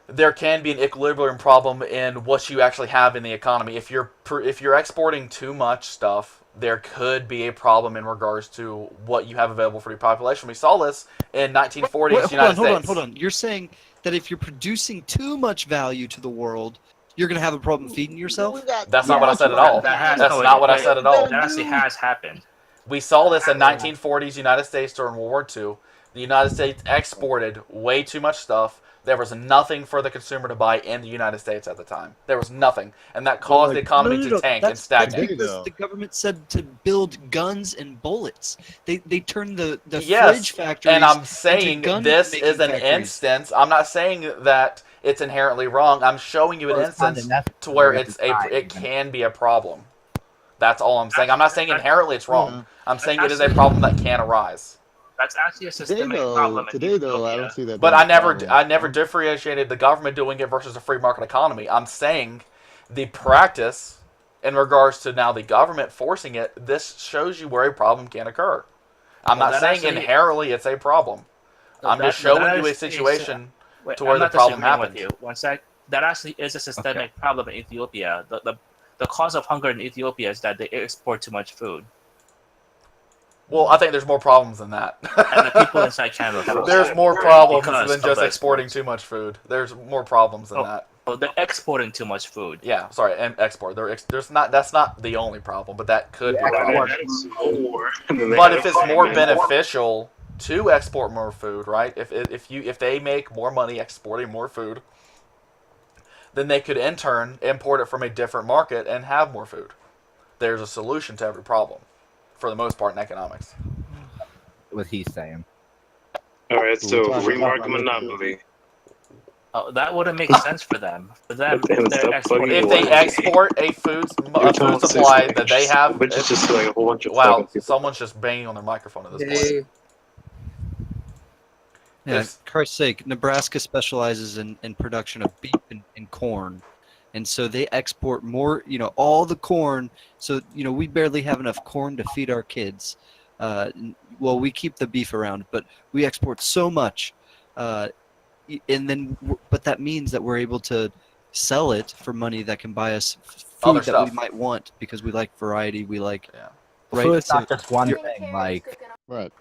there can be an equilibrium problem in what you actually have in the economy. If you're exporting too much stuff, there could be a problem in regards to what you have available for your population. We saw this in 1940s
Wait,
United States.
hold on. You're saying that if you're producing too much value to the world, you're going to have a problem feeding yourself?
That's not what I said at all. That's not what I said at all.
That actually has happened.
We saw this in 1940s United States during World War II. The United States exported way too much stuff. There was nothing for the consumer to buy in the United States at the time. There was nothing. And that caused the economy to tank and
That's
stagnate.
because the government said to build guns and bullets. They turned the
Yes,
fridge factories
and I'm
into
saying
gun
this
making
is an
factories.
instance. I'm not saying that it's inherently wrong. I'm showing you an instance to where it can be a problem. That's all I'm saying. I'm not saying inherently it's wrong. I'm saying it is a problem that can arise.
That's actually a systemic problem. in
Today though, I
Ethiopia.
don't see that.
But
being
I
a
never
problem.
differentiated the government doing it versus a free market economy. I'm saying the practice in regards to now the government forcing it, this shows you where a problem can occur. I'm
Well,
not
that
saying
actually-
inherently it's a problem. I'm just showing you a situation
Wait,
to where
I'm
the
not
problem
disagreeing
happened.
with you. One sec. That actually is a systemic problem in Ethiopia. The cause of hunger in Ethiopia is that they export too much food,
Well, I think there's more problems than that.
and the people inside Canada. feel
There's
sad
more problems
because
than
of
just
the
exporting
exports.
too much food. There's more problems than that.
Oh, they're exporting too much food.
Yeah, sorry, and export. There's not. That's not the only problem, but that could be a problem. But if it's more beneficial to export more food, right? If they make more money exporting more food, then they could in turn import it from a different market and have more food. There's a solution to every problem, for the most part in economics.
What he's saying.
All right, so
We're talking
remark
about
monopoly.
That wouldn't make sense for them. For them,
Damn,
if they're
stop
exporting,
plugging
If they
away.
export a
You're
food
talking
supply
six,
that they have,
but it's just like a whole bunch of
wow,
fucking people.
someone's just banging on their microphone at this point.
Hey,
Yeah,
If-
Christ's sake, Nebraska specializes in production of beef and corn. And so they export more, all the corn. So, we barely have enough corn to feed our kids. Well, we keep the beef around, but we export so much. And then, but that means that we're able to sell it for money that can buy us
Other
food that we
stuff.
might want because we like variety. We like,
Yeah.
right?
Food's
So
not just one
you're-
thing. Like,
Right.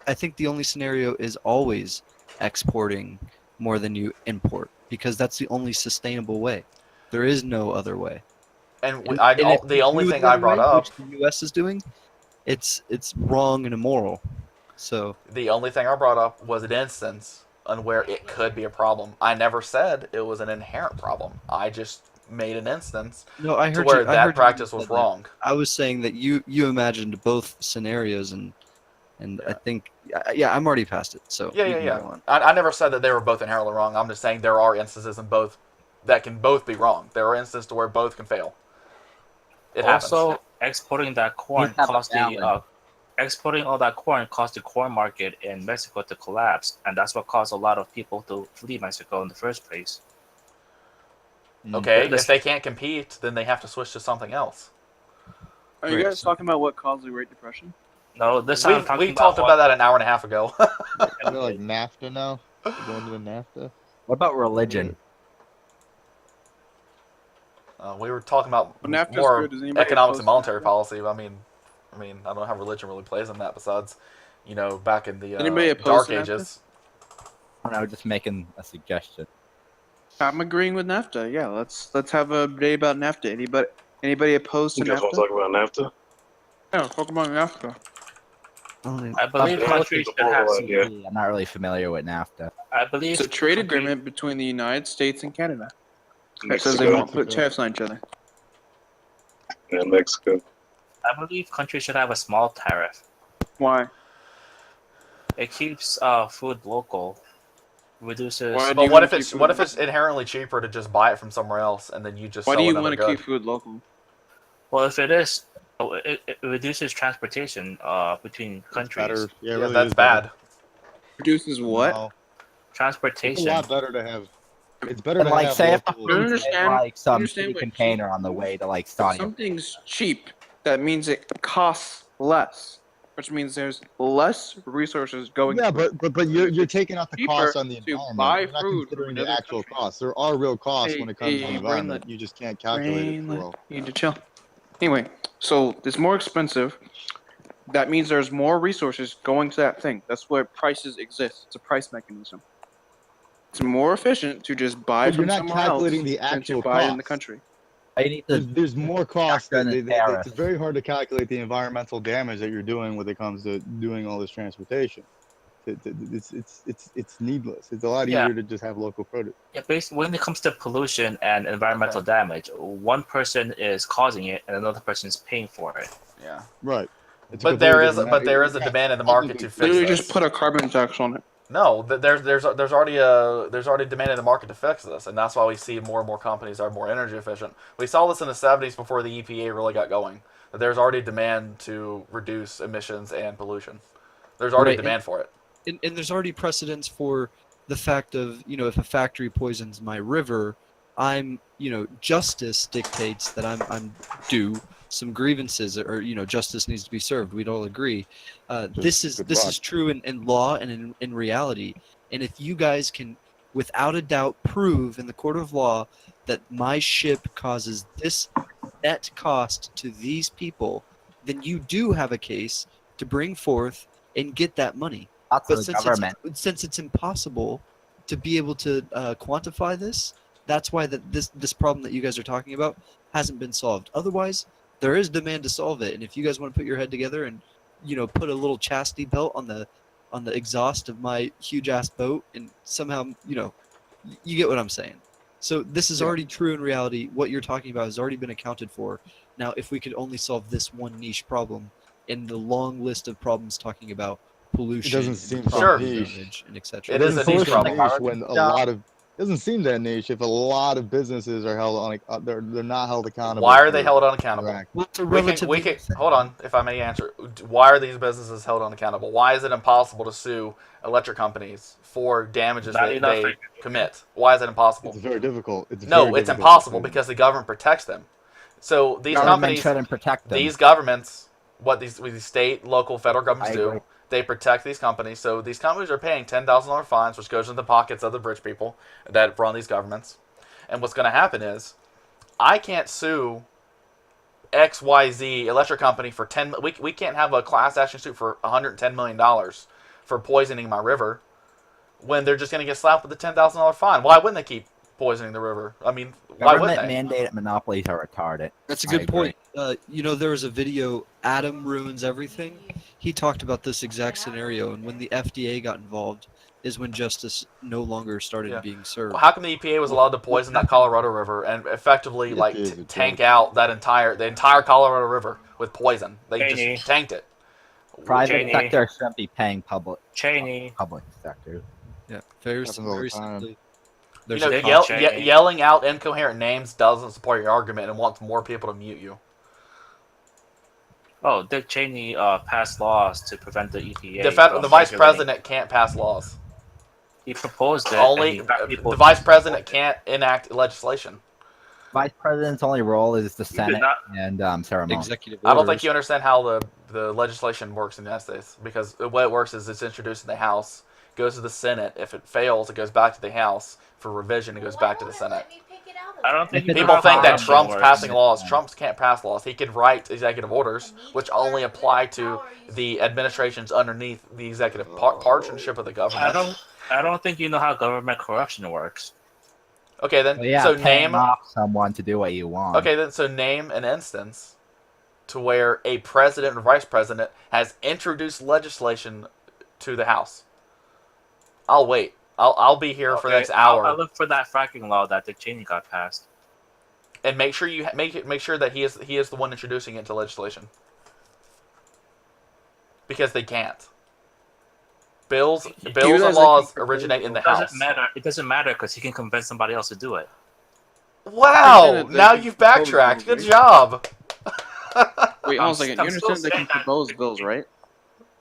I think the only scenario is always exporting more than you import because that's the only sustainable way. There is no other way.
And
And if
the
you
only
do it
thing
that
I brought
way,
up,
which the U.S. is doing, it's wrong and immoral. So
the only thing I brought up was an instance on where it could be a problem. I never said it was an inherent problem. I just made an instance
no, I
to
heard
where
you. I
that
heard you
practice
said
was
that.
wrong.
I was saying that you imagined both scenarios, and I think I'm already past it. So we can go on.
I never said that they were both inherently wrong. I'm just saying there are instances in both that can both be wrong. There are instances to where both can fail. It
also
happens.
exporting that corn
He's not
cost
valid.
exporting all that corn caused the corn market in Mexico to collapse, and that's what caused a lot of people to flee Mexico in the first place.
Okay,
This-
if they can't compete, then they have to switch to something else.
Are you
Right,
guys
so-
talking about what caused the Great Depression?
No, this time I'm talking
We talked about that an hour and a half ago.
We're like NAFTA now. We're going to the NAFTA.
what about religion?
We were talking about
Well, NAFTA's
more
good. Does anybody
economics
oppose
and monetary
NAFTA?
policy. I mean, I don't know how religion really plays in that. Besides, back in the
Anybody opposed
Dark
to NAFTA?
Ages.
I don't know, just making a suggestion.
I'm agreeing with NAFTA. Yeah, let's have a debate about NAFTA. Anybody opposed to
You guys want
NAFTA?
to talk about NAFTA?
Yeah, talk about NAFTA.
I believe
Yeah,
countries
it's a
should have.
horrible idea.
I'm not really familiar with NAFTA.
I believe
It's a trade
countries-
agreement between the United States and Canada. It says they
Mexico.
won't put tariffs on each other.
Yeah, Mexico.
I believe countries should have a small tariff.
Why?
It keeps food local, reduces.
Why do
But
you
what
wanna
if it's
keep
what
food
if it's inherently cheaper to just buy it from somewhere else and then you just
Why
sell
do you
another
want to
good?
keep food local?
Well, if it is, it reduces transportation between
It's
countries.
better. Yeah, it
Yeah,
really
that's
is better.
bad.
Produces what?
No, it's a
Transportation.
lot better to have. It's better
And
to
like,
have
say if the
local.
I
food's in,
understand-
like some
understand
shitty
what
container on the way to like
If
Stony.
something's cheap, that means it costs less, which means there's less resources going.
Yeah,
to it.
but you're taking out the
cheaper
costs on the
to
environment.
buy
You're not
food
considering
from
the
another
actual
country.
costs. There are real costs
Hey,
when it comes to
hey,
the environment.
brainlet.
You just can't calculate it well.
You need to chill. Anyway, so it's more expensive. That means there's more resources going to that thing. That's where prices exist. It's a price mechanism. It's more efficient to just buy
But you're
from
not
somewhere else
calculating the
than
actual
to buy it in the
costs.
country.
I need to.
There's more costs.
Factor in the tariff.
It's very hard to calculate the environmental damage that you're doing when it comes to doing all this transportation. It's needless. It's a lot
Yeah.
easier to just have local produce.
Yeah, basically, when it comes to pollution and environmental damage, one person is causing it and another person is paying for it.
Yeah.
Right. It's a
But there
completely
is
different
there
matter.
is a
Yeah,
demand in the market to fix
Literally,
this.
just put a carbon tax on it.
No, there's already demand in the market to fix this, and that's why we see more and more companies are more energy efficient. We saw this in the 70s before the EPA really got going. That there's already demand to reduce emissions and pollution. There's already
Right,
demand for it.
And there's already precedence for the fact of, if a factory poisons my river, justice dictates that I'm due some grievances, or justice needs to be served. We'd all agree. This is
good
this
luck.
is true in law and in reality. And if you guys can, without a doubt, prove in the court of law that my ship causes this net cost to these people, then you do have a case to bring forth and get that money.
Lots
But
of the government.
since it's impossible to be able to quantify this, that's why this problem that you guys are talking about hasn't been solved. Otherwise, there is demand to solve it. And if you guys want to put your head together and put a little chastity belt on the exhaust of my huge ass boat, and somehow you get what I'm saying. So this is already true in reality. What you're talking about has already been accounted for. Now, if we could only solve this one niche problem in the long list of problems talking about pollution,
doesn't seem so
property
niche.
damage, and
It
etc.
It
is
doesn't
a
seem
niche
so
problem.
niche when a lot of doesn't seem that niche if a lot of businesses are held on they're not held accountable.
Why are they
for
held unaccountable?
their
Well, it's a
We
relatively
can hold on, if I may answer. Why are these businesses held unaccountable? Why is it impossible to sue electric companies for damages
Not
that
enough.
they commit? Why is it impossible?
It's very difficult. It's
No,
very
it's
difficult
impossible
to do.
because the government protects them. So these
Government
companies,
shouldn't protect them.
these governments, what these state, local, federal governments
I
do,
agree.
they protect these companies. So these companies are paying $10,000 fines, which goes into the pockets of the rich people that run these governments. And what's going to happen is, I can't sue XYZ electric company for 10. We can't have a class action suit for $110 million for poisoning my river when they're just going to get slapped with a $10,000 fine. Why wouldn't they keep poisoning the river? I mean, why wouldn't
Government
they?
mandated monopolies are retarded.
That's a
I
good
agree.
point. There was a video, Adam Ruins Everything. He talked about this exact scenario, and when the FDA got involved is when justice no longer started
Yeah.
being served.
How come the EPA was allowed to poison that Colorado River and effectively
The EPA is a joke.
tank out the entire Colorado River with poison? They
Cheney.
just tanked it.
Private
Cheney.
sector shouldn't be paying public sector.
Yeah, very,
Happens all the
very
time.
simply.
You
There's
know,
a
Dick Cheney.
yelling out incoherent names doesn't support your argument and wants more people to mute you.
Oh, Dick Cheney passed laws to prevent the EPA.
The
from
vice
regulating.
president can't pass laws.
He proposed it.
Only
and he got people
the
to
vice
support
president
it.
can't enact legislation.
Vice president's only role is the
did
Senate
not-
and ceremony.
executive
I don't
orders.
think you understand how the legislation works in the United States, because the way it works is it's introduced in the House, goes to the Senate. If it fails, it goes back to the House for revision. It goes back to the Senate.
I don't think you know
People
how
think that
corruption
Trump's
works.
passing laws. Trump can't pass laws. He can write executive orders, which only apply to the administrations underneath the executive partnership of the government.
I don't think you know how government corruption works.
Okay, then.
Well, yeah,
So
paying
name.
off someone to do what you want.
Okay, then. So name an instance to where a president or vice president has introduced legislation to the House. I'll wait. I'll be here for the next hour.
I'll look for that fracking law that Dick Cheney got passed.
And make sure you make sure that he is the one introducing it to legislation, because they can't. Bills and laws originate in the House.
It doesn't matter because he can convince somebody else to do it.
Wow! Now you've backtracked. Good job.
Wait, hold on a second. You understand they can propose bills, right?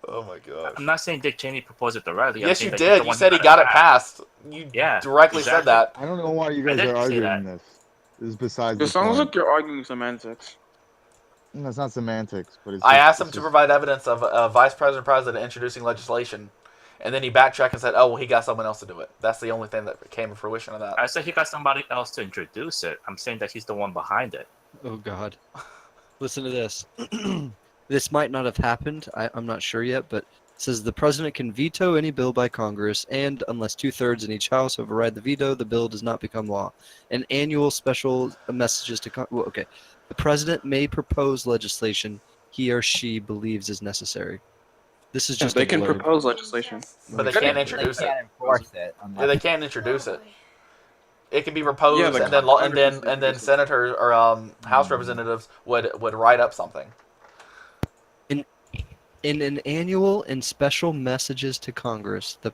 Oh my god.
I'm not saying Dick Cheney proposed it directly. I'm
Yes,
saying
you
that he's the
did. You
one
said
who
he got it passed. You
Yeah,
directly said
exactly.
that.
I don't know why you guys
did
are
say that.
arguing this. This is besides
It
the
sounds
point.
like you're arguing semantics.
No, it's not semantics, but it's
I
just-
asked him
it's
to
just-
provide evidence of a vice president introducing legislation, and then he backtracked and said, "Oh, well, he got someone else to do it." That's the only thing that came to fruition of that.
I said he got somebody else to introduce it. I'm saying that he's the one behind it.
Oh God. Listen to this. This might not have happened. I'm not sure yet, but it says the president can veto any bill by Congress, and unless 2/3 in each house override the veto, the bill does not become law. An annual special messages to okay. The president may propose legislation he or she believes is necessary. This is just
They
a
can
blurb.
propose legislation.
But they can't introduce
They
it.
can't enforce it.
Yeah, they can't introduce it. It can be proposed,
Yeah, the
and then
Congress can
and then
introduce it.
senators or House representatives would write up something.
In an annual and special messages to Congress, the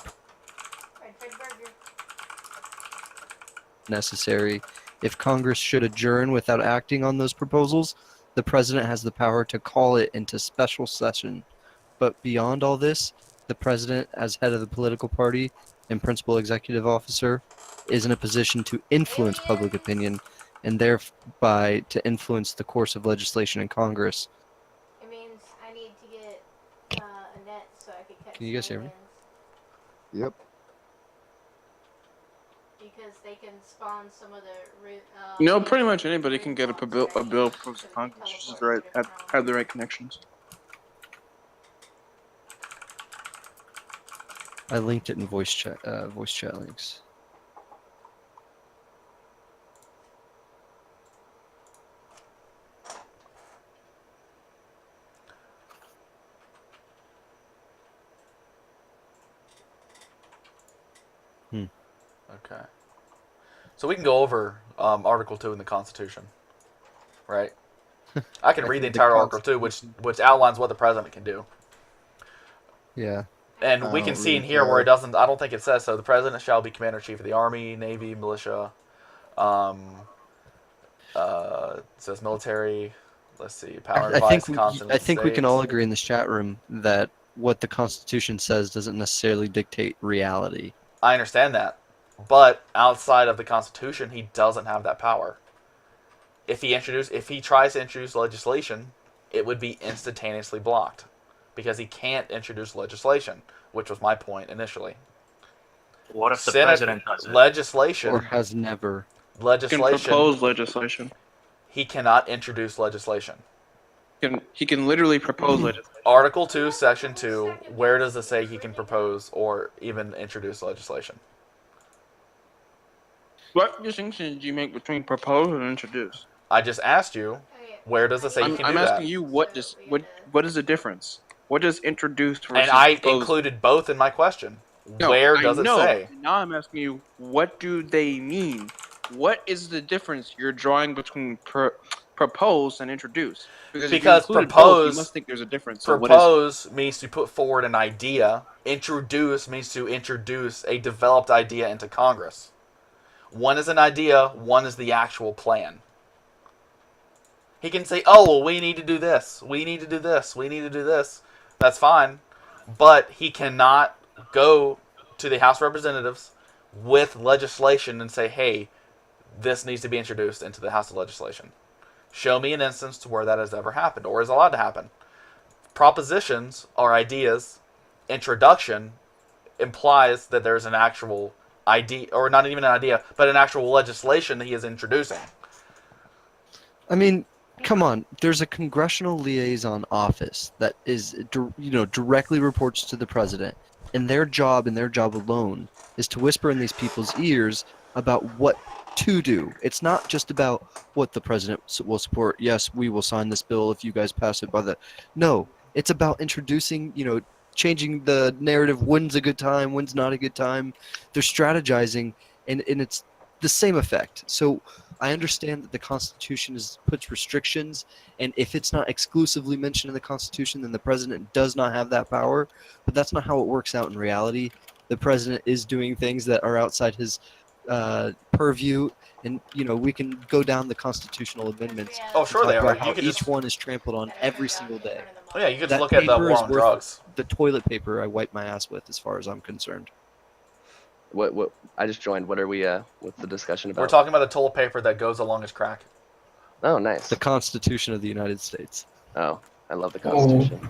necessary. If Congress should adjourn without acting on those proposals, the president has the power to call it into special session. But beyond all this, the president, as head of the political party and principal executive officer, is in a position to influence public opinion and thereby to influence the course of legislation in Congress.
It means I need to get a net so I can catch
Can you guys hear me?
aliens,
Yep.
because they can spawn some of the.
Pretty much anybody can get a bill proposed to Congress. Just have the right connections.
I linked it in voice chat links.
Okay. So we can go over Article 2 in the Constitution, right? I can read the entire Article 2, which outlines what the president can do.
Yeah.
And we can see in here where it doesn't. I don't think it says so. The president shall be commander in chief of the army, navy, militia. It says military. Let's see. Power and advice to continental
I think we can
states.
all agree in this chat room that what the Constitution says doesn't necessarily dictate reality.
I understand that, but outside of the Constitution, he doesn't have that power. If he tries to introduce legislation, it would be instantaneously blocked, because he can't introduce legislation, which was my point initially.
What if the president does it?
Legislation
Or has never.
Legislation.
He can propose legislation.
He cannot introduce legislation.
He can literally propose legislation.
Article 2, Section 2, where does it say he can propose or even introduce legislation?
What distinction do you make between propose and introduce?
I just asked you, where does it say you can
I'm
do
asking
that?
you what is the difference? What does introduce versus
And I
propose?
included both in my question.
No,
Where does it say?
Now I'm asking you, what do they mean? What is the difference you're drawing between propose and introduce? Because if you included both, you must think there's a difference. So
propose means to put forward an idea. Introduce means to introduce a developed idea into Congress. One is an idea, one is the actual plan. He can say, oh, well, we need to do this. We need to do this. We need to do this. That's fine. But he cannot go to the House of Representatives with legislation and say, hey, this needs to be introduced into the House of Legislation. Show me an instance to where that has ever happened or is allowed to happen. Propositions are ideas. Introduction implies that there's an actual idea, or not even an idea, but an actual legislation that he is introducing.
I mean, come on. There's a congressional liaison office that is, directly reports to the president, and their job alone is to whisper in these people's ears about what to do. It's not just about what the president will support. Yes, we will sign this bill if you guys pass it by the. No, it's about introducing, changing the narrative. When's a good time? When's not a good time? They're strategizing, and it's the same effect. So I understand that the Constitution puts restrictions, and if it's not exclusively mentioned in the Constitution, then the president does not have that power. But that's not how it works out in reality. The president is doing things that are outside his purview, and we can go down the constitutional amendments.
Oh, sure they are. You could
each one is trampled on every single day.
Oh yeah, you could just look at the war on drugs.
The toilet paper I wipe my ass with, as far as I'm concerned.
What? I just joined. What are we? What's the discussion about?
We're talking about the toilet paper that goes along as crack.
Oh, nice.
The Constitution of the United States.
Oh, I love the Constitution.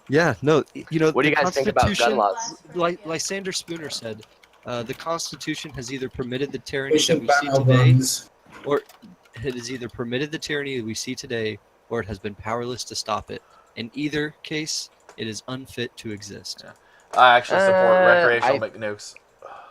Yeah, no,
What do you guys think about gun laws?
Like Lysander Spooner said, the Constitution has either permitted the tyranny that we see today, or it has either permitted the tyranny that we see today, or it has been powerless to stop it. In either case, it is unfit to exist.
Yeah. I actually support recreational nukes.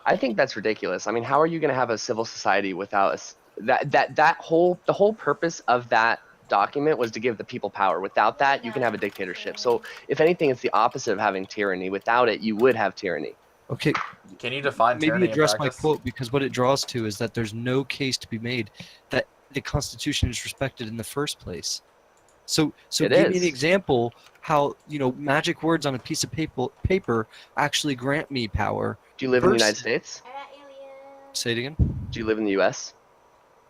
I think that's ridiculous. I mean, how are you going to have a civil society without the whole purpose of that document was to give the people power. Without that, you can have a dictatorship. So, if anything, it's the opposite of having tyranny. Without it, you would have tyranny.
Okay.
Can you define tyranny?
Maybe address my quote, because what it draws to is that there's no case to be made that the Constitution is respected in the first place. So give me an example how magic words on a piece of paper actually grant me power.
Do you live in the United States?
Say it again.
Do you live in the U.S.?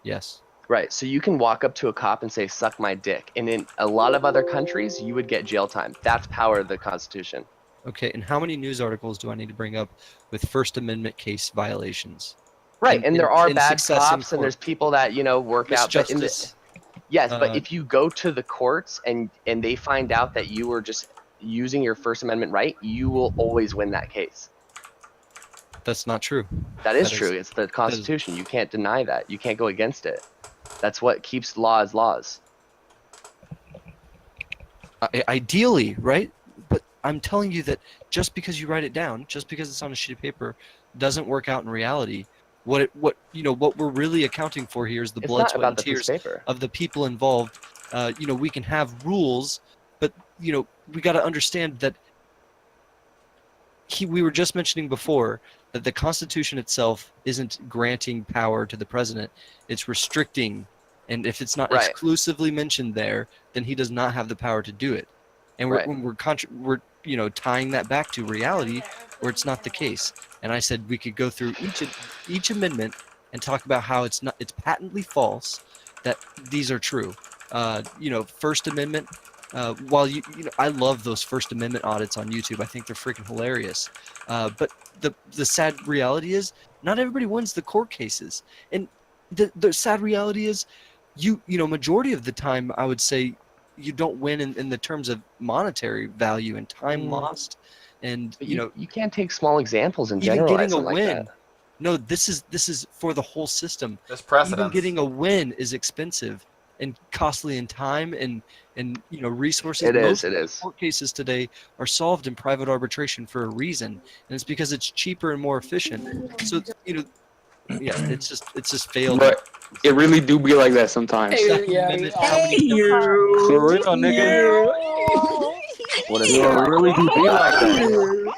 Yes.
Right. So you can walk up to a cop and say, "Suck my dick," and in a lot of other countries, you would get jail time. That's power of the Constitution.
Okay, and how many news articles do I need to bring up with First Amendment case violations?
Right, and there are bad cops, and there's people that work out. But yes, but if you go to the courts and they find out that you were just using your First Amendment right, you will always win that case.
That's not true.
That is true. It's the Constitution. You can't deny that. You can't go against it. That's what keeps laws laws.
Ideally, right? But I'm telling you that just because you write it down, just because it's on a sheet of paper, doesn't work out in reality. What we're really accounting for here is the blood, sweat, and tears of the people involved. We can have rules, but we got to understand that we were just mentioning before that the Constitution itself isn't granting power to the president; it's restricting. And if it's not exclusively mentioned there, then he does not have the power to do it. And we're tying that back to reality where it's not the case. And I said we could go through each amendment and talk about how it's patently false that these are true. First Amendment. While I love those First Amendment audits on YouTube. I think they're freaking hilarious. But the sad reality is not everybody wins the court cases, and the sad reality is majority of the time I would say you don't win in the terms of monetary value and time lost, and
But you can't take small examples and
even
generalize
getting a
them like
win.
that.
No, this is for the whole system.
There's
Even
precedence.
getting a win is expensive and costly in time and resources.
It is.
Most court cases today are solved in private arbitration for a reason, and it's because it's cheaper and more efficient. So it's just failed.
But it really do be like that sometimes.
For real, nigga.
What is
It really do be like that.